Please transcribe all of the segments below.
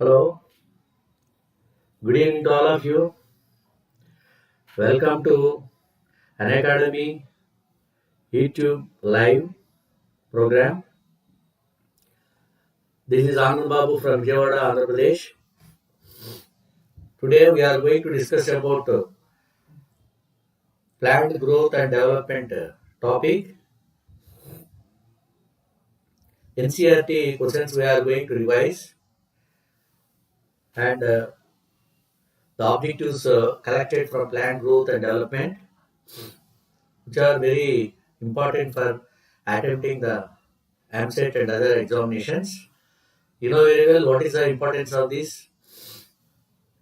Hello, good evening to all of you. Welcome to Unacademy YouTube live program. This is Anand Babu from Vijayawada, Andhra Pradesh. Today we are going to discuss about plant growth and development topic. NCERT questions we are going to revise, and the objectives collected from plant growth and development, which are very important for attempting the AMCET and other examinations. You know very well what is the importance of this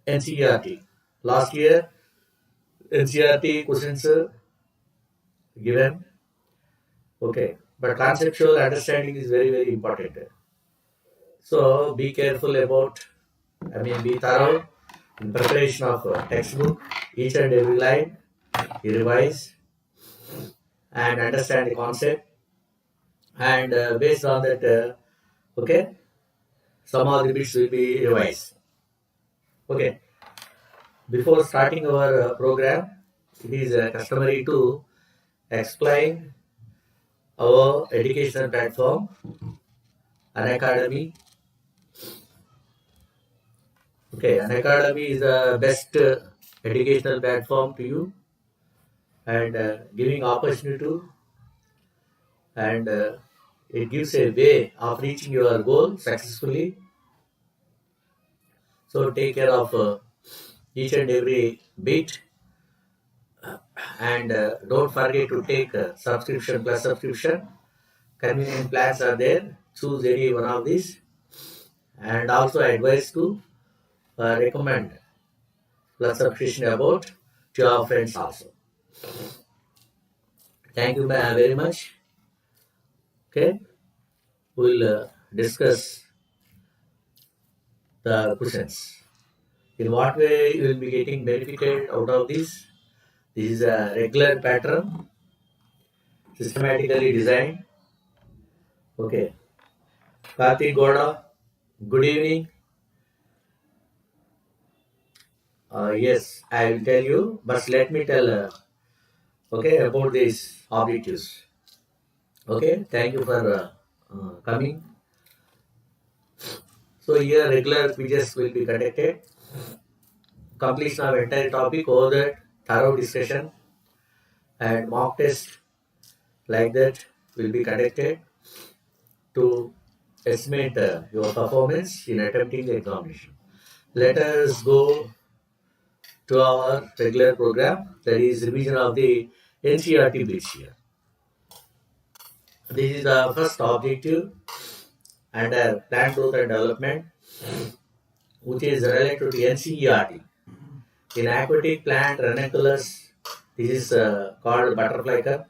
NCERT. Last year, NCERT questions given. Okay, but conceptual understanding is very, very important. So be careful about, be thorough in preparation of textbook, each and every line, you revise and understand the concept, and based on that, okay, some of the bits will be revised. Okay, before starting our program, it is customary to explain our educational platform, Unacademy. Okay, Unacademy is the best educational platform to you, and giving opportunity to, and it gives a way of reaching your goal successfully. So take care of each and every bit, and don't forget to take subscription plus subscription. Convenient plans are there. Choose any one of these, and also advise to recommend plus subscription about to your friends also. Thank you very much. Okay, we'll discuss the questions. In what way you will be getting benefited out of this? This is a regular pattern, systematically designed. Okay, Karthik Goda, good evening. Yes, I will tell you, but let me tell about these objectives. Okay, thank you for coming. So here regular quizzes will be conducted. Completion of entire topic over that, thorough discussion and mock test like that will be conducted to estimate your performance in attempting the examination. Let us go to our regular program, that is revision of the NCERT bits here. This is the first objective under plant growth and development, which is related to NCERT. In aquatic plant ranunculus, this is called buttercup.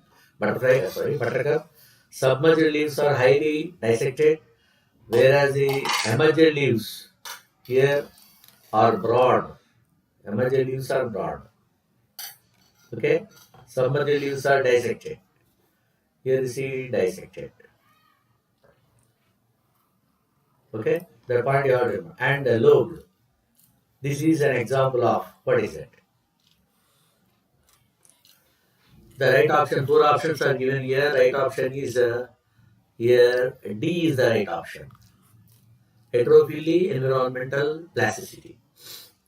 Submerged leaves are highly dissected, whereas the emerged leaves here are broad. Emerged leaves are broad. Okay, submerged leaves are dissected. Here you see dissected. Okay, the point you have to, and lobed. This is an example of what is it? The right option, four options are given here. Right option is here, D is the right option. Heterophily, environmental plasticity.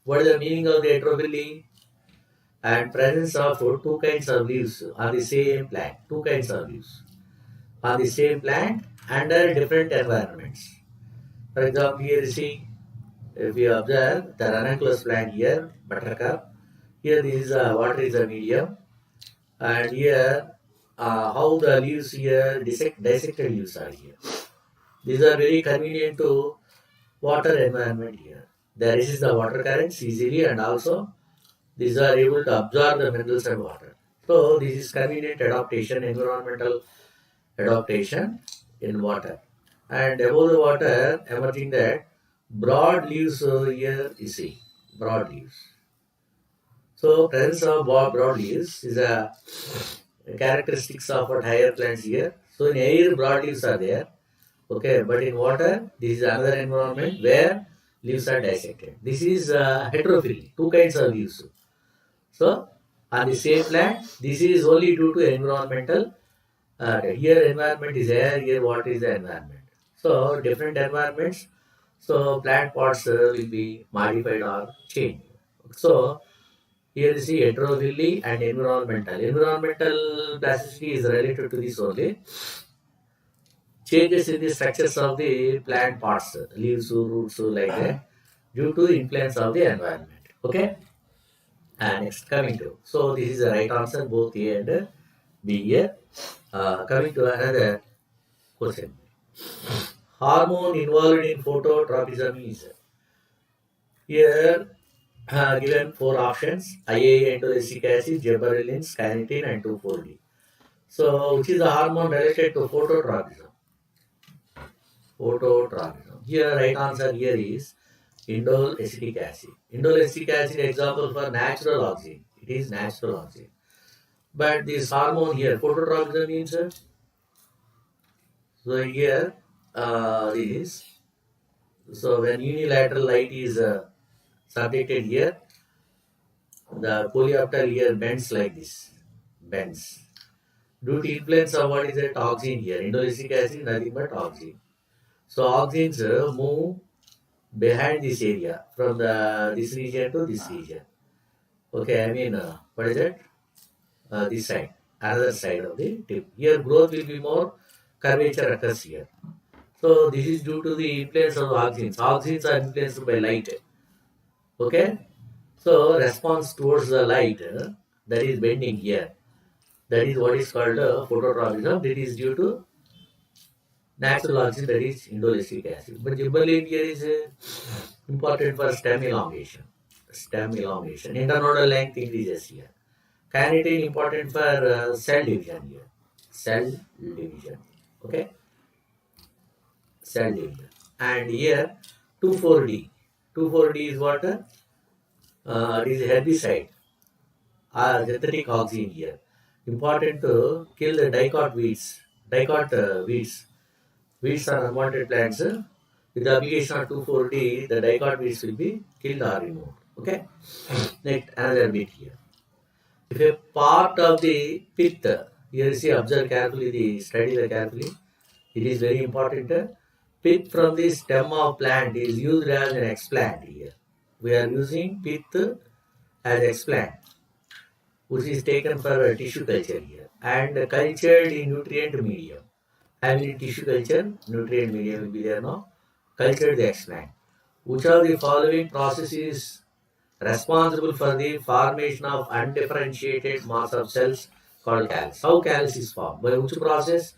What is the meaning of the heterophily? And presence of two kinds of leaves on the same plant. Two kinds of leaves on the same plant under different environments. For example, here you see, if you observe the ranunculus plant here, buttercup, here this is water is a medium, and here how the leaves here, dissected leaves are here. These are very convenient to water environment here. They resist the water currents easily, and also these are able to absorb the minerals and water. So this is convenient adaptation, environmental adaptation in water. And above the water, emerging that broad leaves here you see, broad leaves. So presence of broad leaves is a characteristics of what higher plants here. So in air, broad leaves are there. Okay, but in water, this is another environment where Leaves are dissected. This is heterophily, two kinds of leaves. So, on the same plant, this is only due to environmental. Here environment is air, here what is the environment. So, different environments, so plant pots will be modified or changed. So, here you see heterophily and environmental. Environmental plasticity is related to this only. Changes in the structures of the plant parts, leaves, roots, like that, due to influence of the environment. Okay? And next, coming to. So, this is the right answer, both A and B here. Coming to another question. Hormone involved in phototropism is here given four options: IAA, endolesic acid, gibberellins, carnitine, and 2,4-D. So, which is the hormone related to phototropism? Phototropism. Here, right answer here is indole acetic acid. Indole acetic acid example for natural oxygen. It is natural oxygen. But this hormone here, phototropism means so here is so when unilateral light is subjected here, the coleopter here bends like this, bends. Due to influence of what is that oxygen here, indolesic acid nothing but oxygen. So oxygens move behind this area from the this region to this region. Okay, I mean what is it? This side, another side of the tip. Here growth will be more, curvature occurs here. So this is due to the influence of oxygens. Oxygens are influenced by light. Okay, so response towards the light that is bending here. That is what is called phototropism. That is due to natural oxygen, that is indolesic acid. But gibberellin here is important for stem elongation. Stem elongation. Internodal length increases here. Carnitine important for cell division here. Cell division. Okay. Cell division. And here 2,4-D. 2,4-D is what? It is herbicide. Synthetic oxygen here. Important to kill the dicot weeds. Dicot weeds. Weeds are unwanted plants. With the application of 2,4-D, the dicot weeds will be killed or removed. Okay. Next, another bit here. If a part of the pith, here you see, observe carefully, study carefully. It is very important. Pith from the stem of plant is used as an explant here. We are using pith as explant, which is taken for tissue culture here and cultured in nutrient medium. Having tissue culture, nutrient medium will be there now. Cultured the explant. Which of the following process is responsible for the formation of undifferentiated mass of cells called callus? How callus is formed? By which process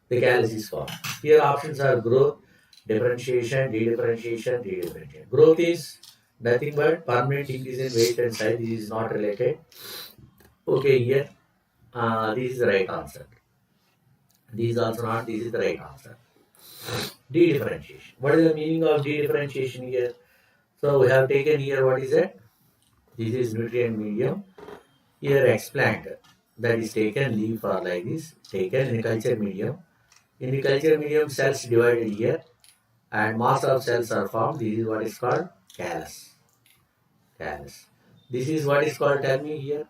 the callus is formed? Here options are growth, differentiation, dedifferentiation, redifferentiation. Growth is nothing but permanent increase in weight and size. This is not related. Okay, here this is the right answer. This is also not, this is the right answer. Dedifferentiation. What is the meaning of dedifferentiation here? So we have taken here, what is it? This is nutrient medium. Here explant, that is taken, leaf or like this, taken in the culture medium. In the culture medium, cells divided here and mass of cells are formed. This is what is called callus. Callus. This is what is called, tell me here,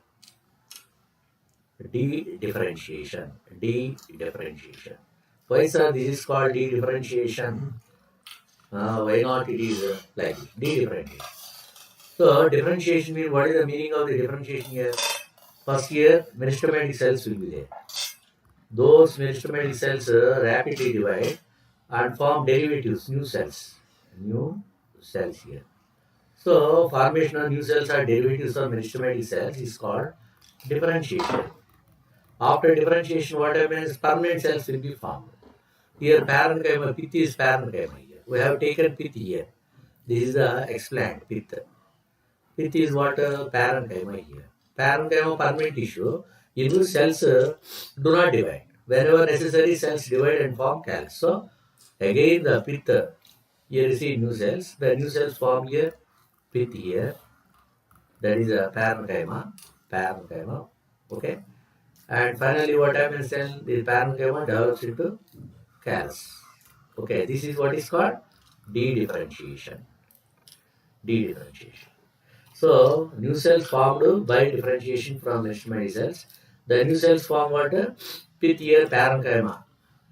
dedifferentiation. Dedifferentiation. Why sir this is called dedifferentiation? Why not it is like dedifferentiation? So differentiation means, what is the meaning of the differentiation here? First here meristematic cells will be there. Those meristematic cells rapidly divide and form derivatives, new cells. New cells here. So formation of new cells or derivatives of meristematic cells is called differentiation. After differentiation, what happens? Permanent cells will be formed. Here parenchyma, pith is parenchyma here. We have taken pith here. This is the explant, pith. Pith is what? Parenchyma here. Parenchyma, permanent tissue. In which cells do not divide. Wherever necessary, cells divide and form callus. So, again the pith, here you see new cells. The new cells form here, pith here. That is a parenchyma. Parenchyma. Okay. And finally, what happens then? The parenchyma develops into callus. Okay, this is what is called dedifferentiation. De-differentiation. So, new cells formed by differentiation from mesenchymal cells. The new cells form what? Pith here, parenchyma.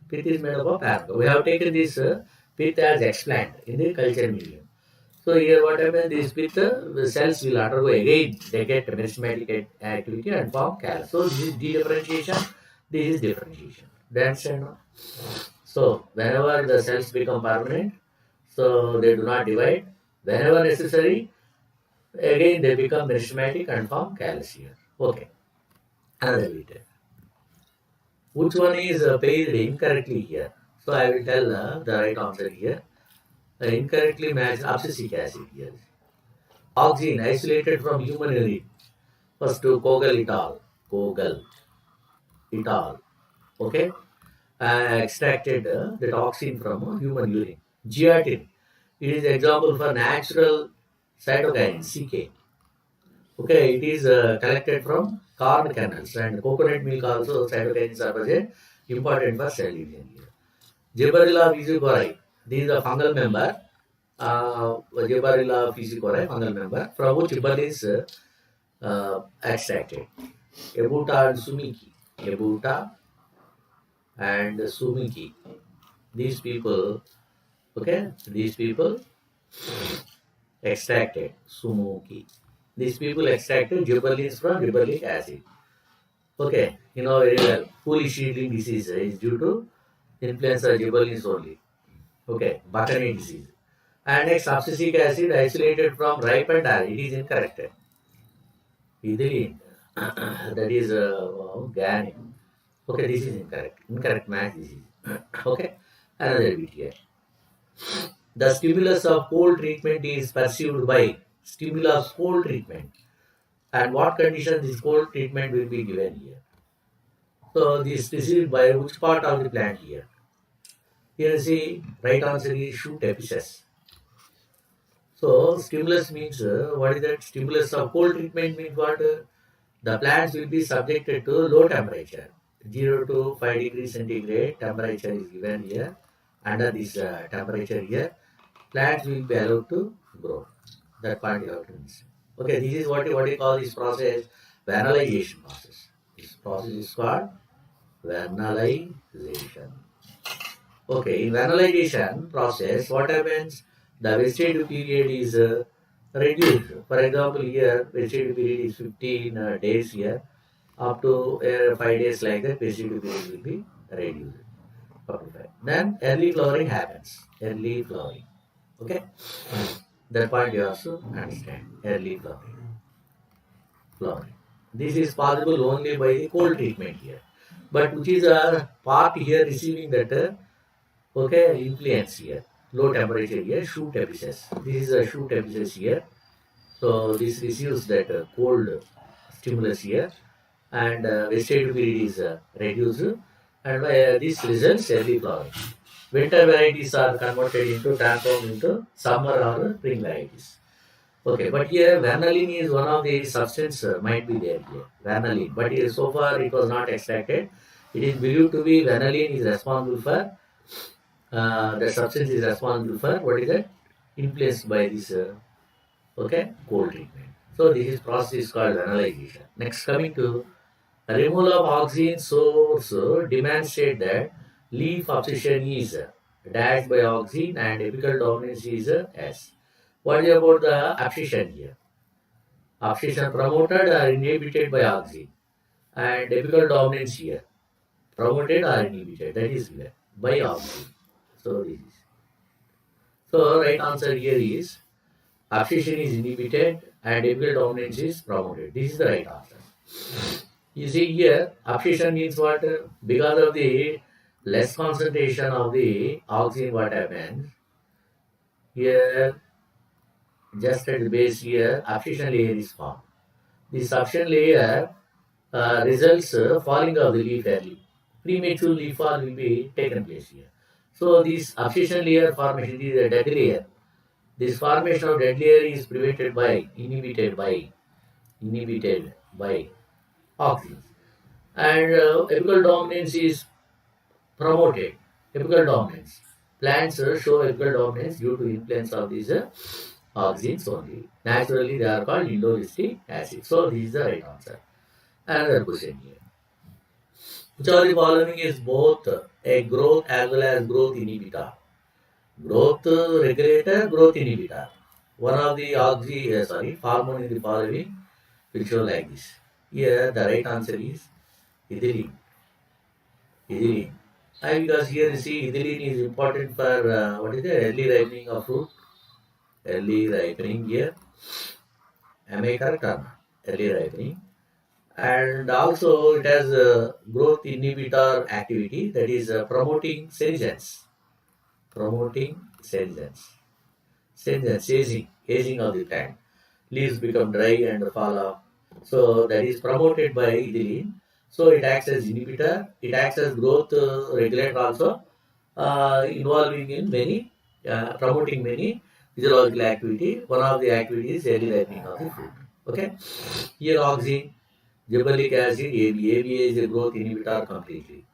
Pith is made up of parenchyma. We have taken this pith as explant in the culture medium. So here what happens, these pith the cells will undergo again, they get mesenchymatic activity and form callus. So this is de-differentiation, this is differentiation. Do you understand now? So whenever the cells become permanent, so they do not divide. Whenever necessary, again they become mesenchymatic and form callus here. Okay, another detail. Which one is paired incorrectly here? So I will tell the right answer here. Incorrectly matched abscisic acid here. Oxygen isolated from human urine. First to Kogel et al. Kogel et al. Okay. Extracted the toxin from human urine. Geatin. It is example for natural cytokine CK. Okay, it is collected from corn kernels and coconut milk also cytokines are present, important for cell division here. Gibberella vesicori, this is a fungal member. Gibberella vesicori, fungal member, from which gibberella is extracted. Ebuta and sumiki. Ebuta and sumiki. These people, okay, these people extracted sumuki. These people extracted gibberellins from gibberellic acid. Okay, you know very well. Foolish shielding disease is due to influenza gibberellins only. Okay, Buccaneer disease. And next, abscisic acid isolated from ripened R. It is incorrect. Ethylene. That is GAN. Okay, this is incorrect. Incorrect match this is. Okay, another bit here. The stimulus of cold treatment is perceived by stimulus cold treatment. And what condition this cold treatment will be given here? So this is by which part of the plant here? Here you see right answer is shoot epices. So stimulus means what is that? Stimulus of cold treatment means what? The plants will be subjected to low temperature. 0 to 5 degrees centigrade temperature is given here. Under this temperature here, plants will be allowed to grow. That part you have to understand. Okay, this is what you call this process, vernalization process. This process is called vernalization. Okay, in vernalization process, what happens? The vegetative period is reduced. For example, here vegetative period is 15 days here. Up to 5 days like that, vegetative period will be reduced. Okay. Then early flowering happens. Early flowering. Okay. That point you have to understand. Early flowering. Flowering. This is possible only by the cold treatment here. But which is a part here receiving that okay influence here. Low temperature here, shoot epices. This is a shoot epices here. So this receives that cold stimulus here, and vegetative period is reduced, and this results early flowering. Winter varieties are converted into transformed into summer or spring varieties. Okay, but here vanillin is one of the substance might be there here, vanillin. But here, so far it was not extracted. It is believed to be vanillin is responsible for the substance is responsible for what is that influenced by this okay cold treatment. So this is process is called vanillization. Next coming to removal of oxygen source demonstrate that leaf abscission is dashed by oxygen and apical dominance is S. What is about the abscission here? Abscission promoted or inhibited by oxygen and apical dominance here promoted or inhibited, that is clear, by oxygen. So this is. So right answer here is abscission is inhibited and apical dominance is promoted. This is the right answer. You see here, abscission means what? Because of the less concentration of the oxygen, what happens? Here, just at the base here, abscission layer is formed. This abscission layer results falling of the leaf early. Premature leaf fall will be taken place here. So this abscission layer formation is a dead layer. This formation of dead layer is prevented by, inhibited by oxygen. And apical dominance is promoted. Apical dominance. Plants show apical dominance due to influence of this auxins only. Naturally, they are called indolisthic acid. So, this is the right answer. Another question here. Which of the following is both a growth as well as growth inhibitor? Growth regulator, growth inhibitor. One of the hormone in the following will show like this. Here, the right answer is ethylene. Ethylene. And because here you see ethylene is important for what is the early ripening of fruit? Early ripening here. Am I correct or not? Early ripening. And also it has a growth inhibitor activity, that is promoting senescence. Promoting senescence. Senescence, aging of the plant. Leaves become dry and fall off. So that is promoted by ethylene. So it acts as inhibitor. It acts as growth regulator also, involving in many, promoting many physiological activity. One of the activities is early ripening of the fruit. Okay. Here oxygen, gibberellic acid, ABA. ABA is a growth inhibitor completely.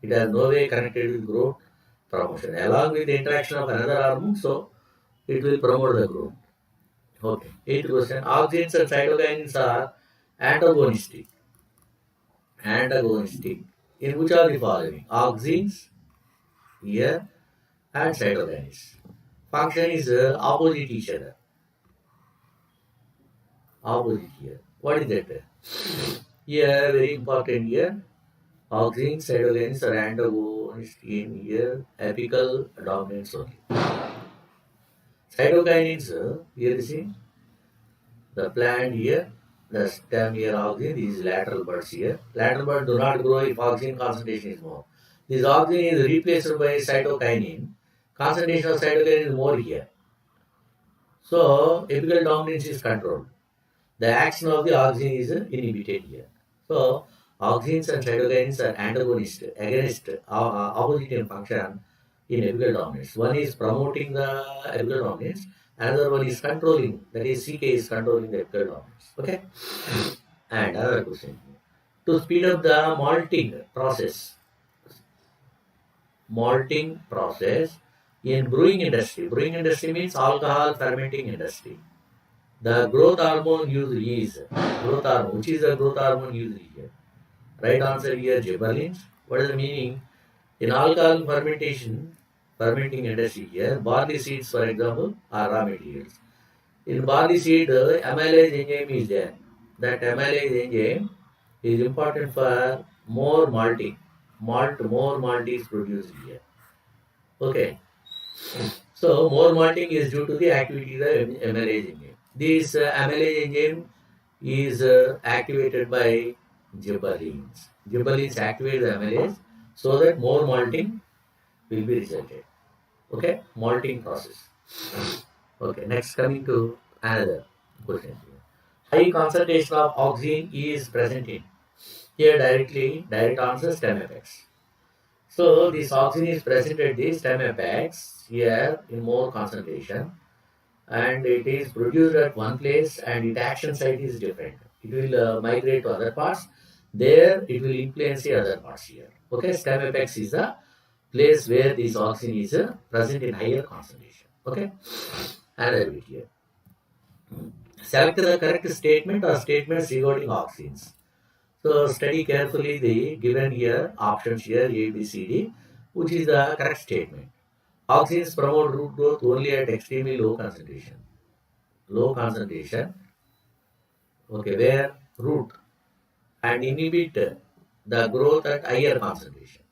It has no way connected with growth promotion. Along with the interaction of another hormone, so it will promote the growth. Okay. Eighth question. Auxins and cytokinins are antagonistic. Antagonistic. In which are the following? Auxins here and cytokinins. Function is opposite each other. Opposite here. What is that? Here, very important here. Auxins, cytokinins are antagonists in here. Apical dominance only. Cytokinins, here you see the plant here, the stem here auxin, these lateral buds here. Lateral buds do not grow if auxin concentration is more. This auxin is replaced by cytokinin. Concentration of cytokinin is more here. So, apical dominance is controlled. The action of the auxin is inhibited here. So, auxins and cytokinins are antagonist, against, opposite in function in apical dominance. One is promoting the apical dominance, another one is controlling, that is CK is controlling the apical dominance. Okay? And another question. To speed up the malting process in brewing industry means alcohol fermenting industry. The growth hormone used is growth hormone. Which is the growth hormone used here? Right answer here, gibberellins. What is the meaning? In alcohol fermenting industry here, barley seeds, for example, are raw materials. In barley seed, amylase enzyme is there. That amylase enzyme is important for more malting. More malt is produced here. Okay. So more malting is due to the activity of the amylase enzyme. This amylase enzyme is activated by gibberellins. Gibberellins activate the amylase so that more malting will be resulted. Okay, malting process. Okay, next coming to another question. High concentration of oxygen is present in. Here direct answer stem apex. So this oxygen is present at the stem apex here in more concentration, and it is produced at one place and its action site is different. It will migrate to other parts. There it will influence the other parts here. Okay, stem apex is the place where this oxygen is present in higher concentration. Okay, another bit here. Select the correct statement or statements regarding oxygens. So study carefully the given here options here A, B, C, D, which is the correct statement. Oxygens promote root growth only at extremely low concentration. Low concentration, okay, where root, and inhibit the growth at higher concentration.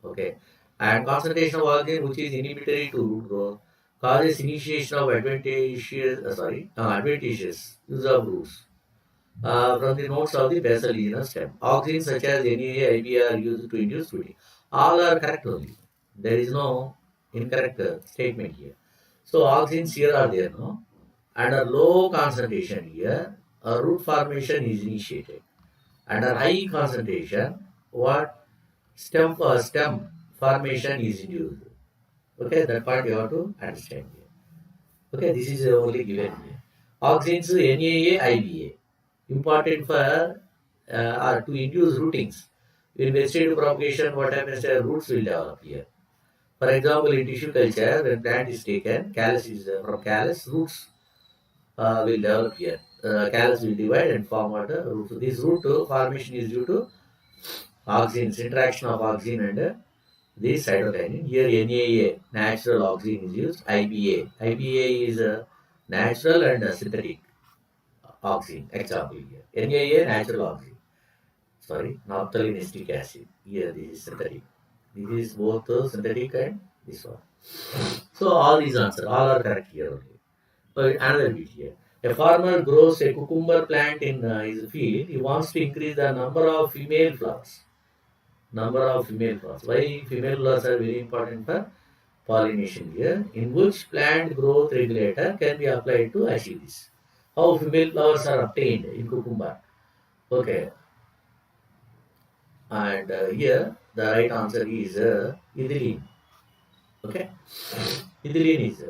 Okay, and concentration of oxygen which is inhibitory to root growth causes initiation of adventitious use of roots from the nodes of the basal regional stem. Oxygens such as NAA, IBA are used to induce fruiting. All are correct only. There is no incorrect statement here. So oxygens here are there, no? Under low concentration here, a root formation is initiated. Under high concentration, what stem formation is induced. Okay, that part you have to understand here. Okay, this is only given here. Oxygens NAA, IBA. Important for to induce rootings. In vegetative propagation, what happens? Roots will develop here. For example, in tissue culture, when plant is taken, callus is from callus, roots will develop here. Callus will divide and form what the root. So this root formation is due to oxygens, interaction of oxygen and the cytokinin. Here NAA, natural oxygen is used. IBA. IBA is a natural and a synthetic oxygen. Example here. NAA, natural oxygen. Sorry, naphthalene acid. Here this is synthetic. This is both synthetic and this one. So all these answers, all are correct here only. But another bit here. A farmer grows a cucumber plant in his field. He wants to increase the number of female flowers. Number of female flowers. Why female flowers are very important for pollination here? In which plant growth regulator can be applied to achieve this? How female flowers are obtained in cucumber? Okay, and here the right answer is ethylene. Okay, ethylene is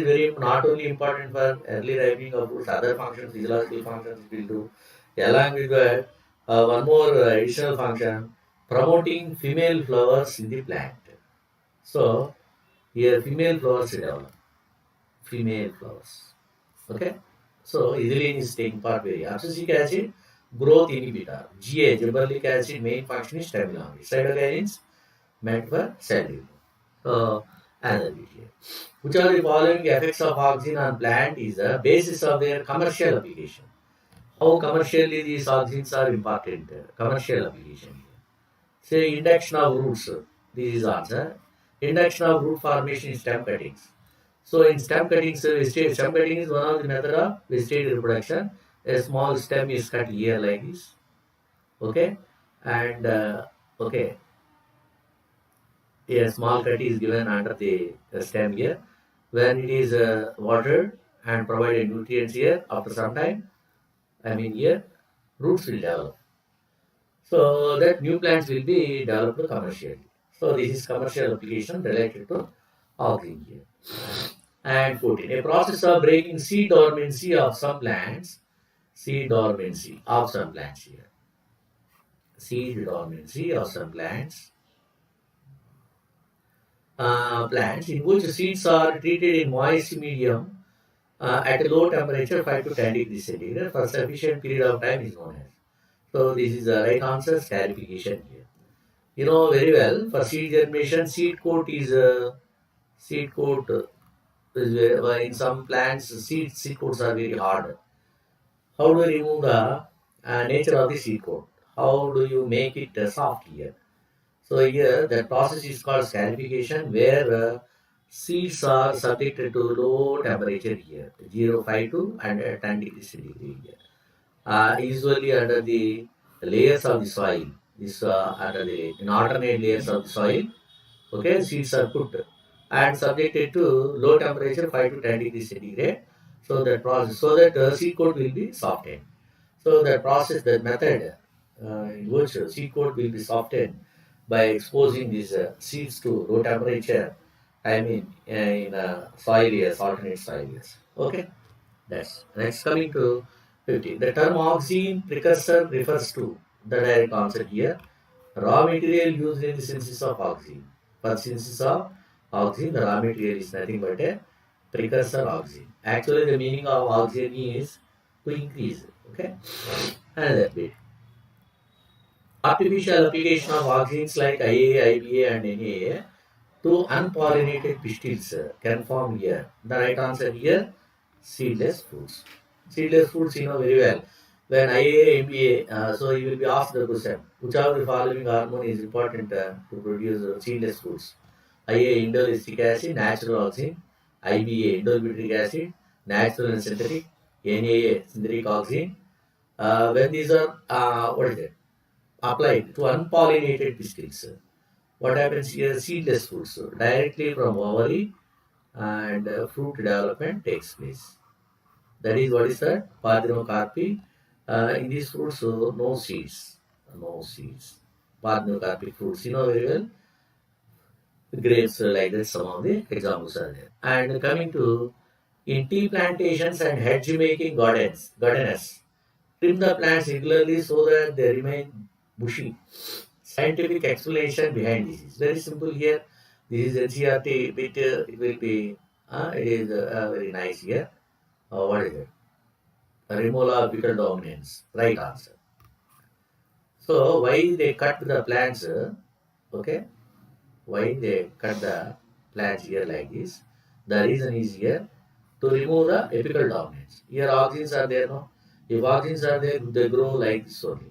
very not only important for early ripening of fruits, other functions, physiological functions it will do. Along with that, one more additional function, promoting female flowers in the plant. So here female flowers develop. Female flowers. Okay. So ethylene is taking part very. Abscisic acid, growth inhibitor. GA, gibberellic acid, main function is stimulon. Cytokinins meant for cell development. Another bit here. Which are the following effects of oxygen on plant is the basis of their commercial application. How commercially these oxygens are important? Commercial application. Say induction of roots. This is answer. Induction of root formation in stem cuttings. So in stem cuttings, stem cutting is one of the method of vegetative reproduction. A small stem is cut here like this. Okay, and okay, a small cut is given under the stem here. When it is watered and provided nutrients here, after some time, I mean here, roots will develop. So that new plants will be developed commercially. So this is commercial application related to oxygen here. And 14. A process of breaking seed dormancy of some plants. Seed dormancy of some plants here. Seed dormancy of some plants. Plants in which seeds are treated in moist medium at a low temperature 5 to 10 degrees centigrade for sufficient period of time is known as. So this is the right answer, clarification here. You know very well for seed germination, seed coat is in some plants seed coats are very hard. How do you remove the nature of the seed coat? How do you make it soft here? So here the process is called scarification where seeds are subjected to low temperature here, 0.5 to and 10 degrees centigrade here. Usually under the layers of the soil, this under the in alternate layers of the soil, okay, seeds are put and subjected to low temperature 5 to 10 degrees centigrade. So that process, so that seed coat will be softened. So the process, the method in which seed coat will be softened by exposing these seeds to low temperature, I mean in soil layers, alternate soil layers. Okay, that's next coming to 15. The term oxygen precursor refers to the direct answer here. Raw material used in the synthesis of oxygen. For synthesis of oxygen, the raw material is nothing but a precursor oxygen. Actually, the meaning of oxygen is to increase. Okay, another bit. Artificial application of oxygens like IA, IBA, and NAA to unpollinated pistils can form here. The right answer here, seedless fruits. Seedless fruits, you know very well. When IA, MBA, so you will be asked the question, which of the following hormone is important to produce seedless fruits? IA, indolystic acid, natural oxygen. IBA, indobutyric acid, natural and synthetic. NAA, synthetic oxygen. When these are, what is it? Applied to unpollinated pistils. What happens here? Seedless fruits. So directly from ovary and fruit development takes place. That is what is that? Parthenocarpy. In these fruits, no seeds. No seeds. Parthenocarpic fruits. You know very well. Grapes like that, some of the examples are there. And coming to in tea plantations and hedge making gardeners, trim the plants regularly so that they remain bushy. Scientific explanation behind this is very simple here. This is NCERT bit, it will be, it is very nice here. What is it? Removal of apical dominance, right answer. So why they cut the plants, okay? Why they cut the plants here like this? The reason is here to remove the apical dominance. Here auxins are there, no? If auxins are there, they grow like this only.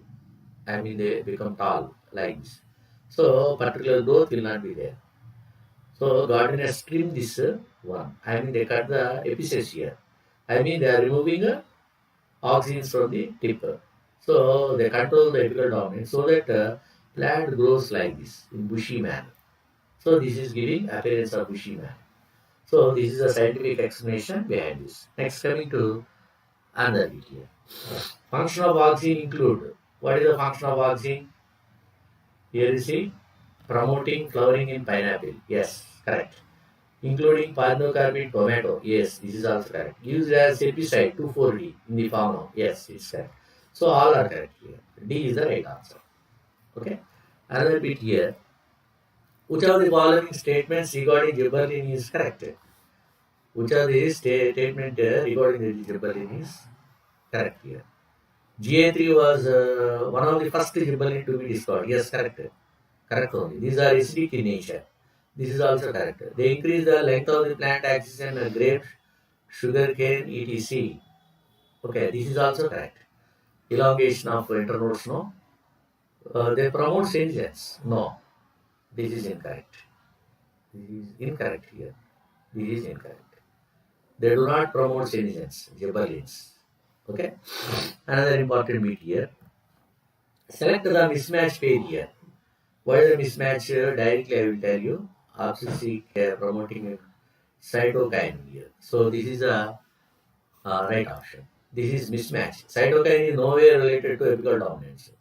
I mean, they become tall like this. So particular growth will not be there. So gardeners trim this one. I mean, they cut the epiphysis here. I mean, they are removing auxins from the tip. So they control the apical dominance so that plant grows like this in bushy manner. So this is giving appearance of bushy manner. So this is a scientific explanation behind this. Next, coming to another bit here. Function of auxin include. What is the function of auxin? Here you see promoting flowering in pineapple. Yes, correct. Including parnocarbid tomato. Yes, this is also correct. Used as herbicide 2,4-D in the farm. Yes, it's correct. So all are correct here. D is the right answer. Okay. Another bit here. Which of the following statements regarding gibberellin is correct? Which of these statement regarding the gibberellin is correct here? GA3 was one of the first gibberellin to be discovered. Yes, correct. Correct only. These are acidic in nature. This is also correct. They increase the length of the plant axis and grapes, sugarcane, etc. Okay, this is also correct. Elongation of internodes, no. They promote senescence. No, this is incorrect. This is incorrect here. This is incorrect. They do not promote senescence, gibberellins. Okay. Another important bit here. Select the mismatch pair here. What is the mismatch? Directly I will tell you. Obsessic promoting cytokine here. So this is a right option. This is mismatch. Cytokine is nowhere related to apical dominance.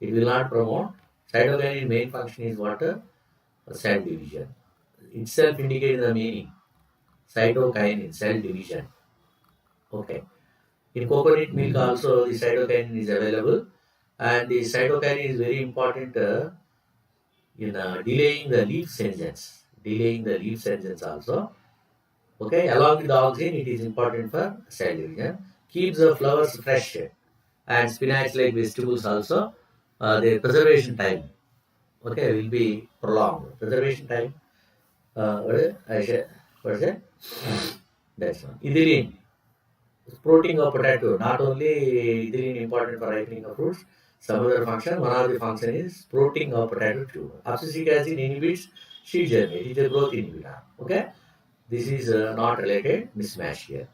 It will not promote. Cytokine main function is what? Cell division. Itself indicates the meaning. Cytokine in cell division. Okay. In coconut milk also the cytokine is available, and the cytokine is very important in delaying the leaf senescence. Delaying the leaf senescence also. Okay, along with the auxin, it is important for cell division. Keeps the flowers fresh, and spinach like vegetables also. Their preservation time, okay, will be prolonged. Preservation time. What is it? That's one. Ethylene, sprouting of potato. Not only ethylene important for ripening of fruits, some other function. One of the function is sprouting of potato tube. Abscisic acid inhibits seed germination. It is a growth inhibitor. Okay. This is not related mismatch here.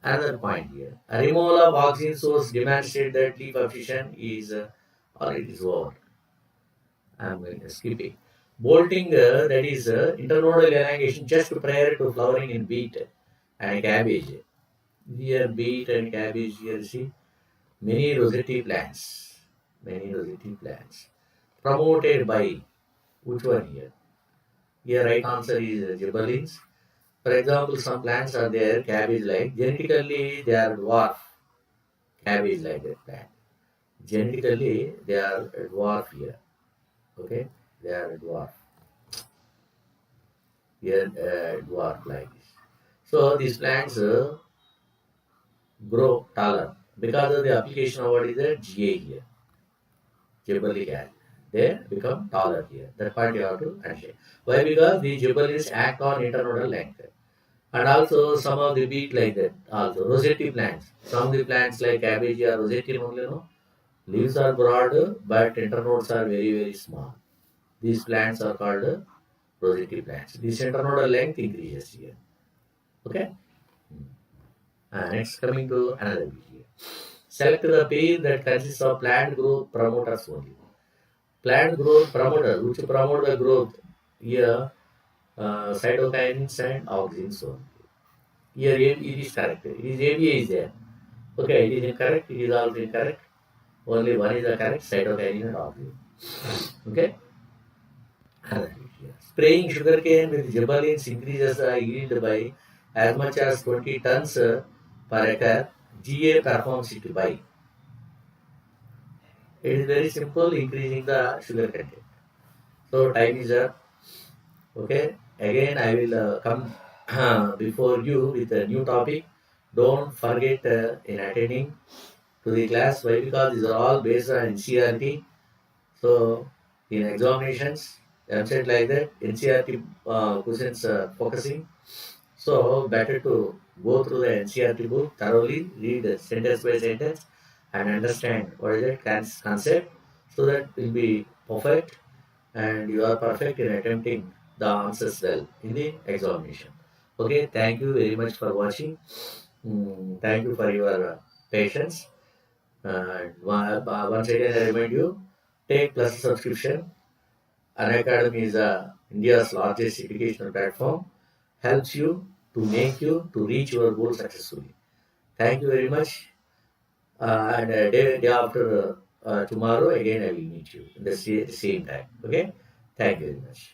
Another point here. A removal of auxin source demonstrates that leaf abscission is or it is over. I am going to skip it. Bolting, that is internodal elongation just prior to flowering in beet and cabbage. Here beet and cabbage, here see many rosette plants. Many rosette plants. Promoted by which one here? Here right answer is gibberellins. For example, some plants are there, cabbage like, genetically they are dwarf, cabbage like that plant. Genetically they are a dwarf here, okay? They are a dwarf, here dwarf like this. So these plants grow taller because of the application of what is the GA here, gibberellic acid. They become taller here. That part you have to understand. Why? Because the gibberellins act on internodal length. And also some of the beet like that. Also rosette plants. Some of the plants like cabbage are rosette only, no? Leaves are broad, but internodes are very, very small. These plants are called rosette plants. This internodal length increases here. Okay? Next, coming to another bit here. Select the pair that consists of plant growth promoters only. Plant growth promoter, which promote the growth here, cytokines and auxins only. Here it is correct. It is ABA is there. Okay, it is incorrect. It is also incorrect. Only one is the correct, cytokine and auxin. Okay. Spraying sugarcane with gibberellins increases the yield by as much as 20 tons per acre. GA performs it by. It is very simple, increasing the sugar content. So time is up. Okay, again I will come before you with a new topic. Don't forget in attending to the class. Why? Because these are all based on NCERT. So in examinations, I'm said like that, NCERT questions focusing. So better to go through the NCERT book thoroughly, read the sentence by sentence, and understand what is that concept, so that will be perfect, and you are perfect in attempting the answers well in the examination. Okay, thank you very much for watching. Thank you for your patience. And once again, I remind you, take plus subscription. Unacademy is India's largest educational platform. Helps you to make you to reach your goal successfully. Thank you very much. And day after tomorrow, again, I will meet you in the same time. Okay? Thank you very much.